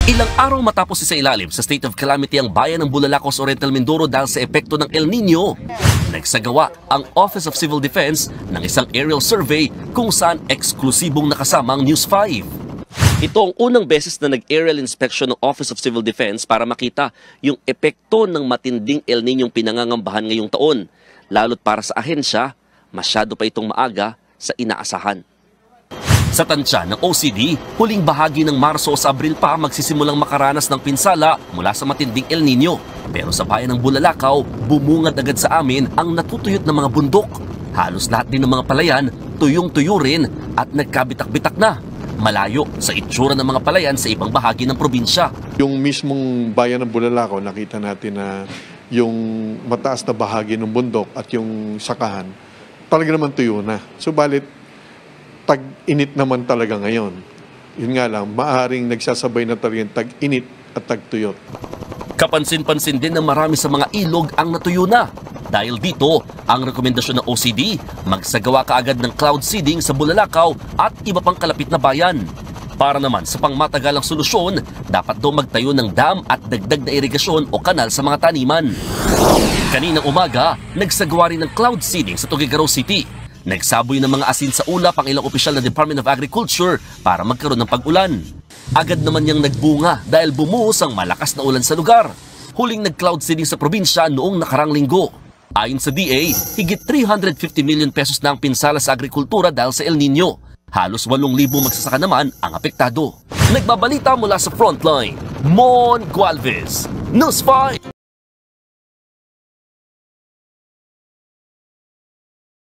Ilang araw matapos isailalim sa state of calamity ang bayan ng Bulalacos, Oriental Mindoro dahil sa epekto ng El Nino, nagsagawa ang Office of Civil Defense ng isang aerial survey kung saan eksklusibong nakasama ang News 5. Ito ang unang beses na nag-aerial inspection ng Office of Civil Defense para makita yung epekto ng matinding El Niñong pinangangambahan ngayong taon. Lalo't para sa ahensya, masyado pa itong maaga sa inaasahan. Sa tansya ng OCD, huling bahagi ng Marso o sa Abril pa magsisimulang makaranas ng pinsala mula sa matinding El Nino. Pero sa bayan ng Bulalakaw, bumungad agad sa amin ang natutuyot na mga bundok. Halos lahat din ng mga palayan, tuyong-tuyo rin at nagkabitak-bitak na. Malayo sa itsura ng mga palayan sa ibang bahagi ng probinsya. Yung mismong bayan ng Bulalakaw, nakita natin na yung mataas na bahagi ng bundok at yung sakahan, talaga naman tuyo na. Subalit, tag-init naman talaga ngayon. Yun nga lang, maaaring nagsasabay na talaga tag-init at tag-tuyot. Kapansin-pansin din na marami sa mga ilog ang natuyo na. Dahil dito, ang rekomendasyon ng OCD, magsagawa kaagad ng cloud seeding sa Bulalakaw at iba pang kalapit na bayan. Para naman sa pangmatagalang solusyon, dapat daw magtayo ng dam at dagdag na irigasyon o kanal sa mga taniman. Kaninang umaga, nagsagawa rin ng cloud seeding sa Tuguegarao City. Nagsaboy ng mga asin sa ulap ang ilang opisyal ng Department of Agriculture para magkaroon ng pag-ulan. Agad naman niyang nagbunga dahil bumuhos ang malakas na ulan sa lugar. Huling nag-cloud seeding sa probinsya noong nakarang linggo. Ayon sa DA, higit 350 million pesos na ang pinsala sa agrikultura dahil sa El Nino. Halos 8,000 magsasaka naman ang apektado. Nagbabalita mula sa frontline, Mon Gualvez, News 5.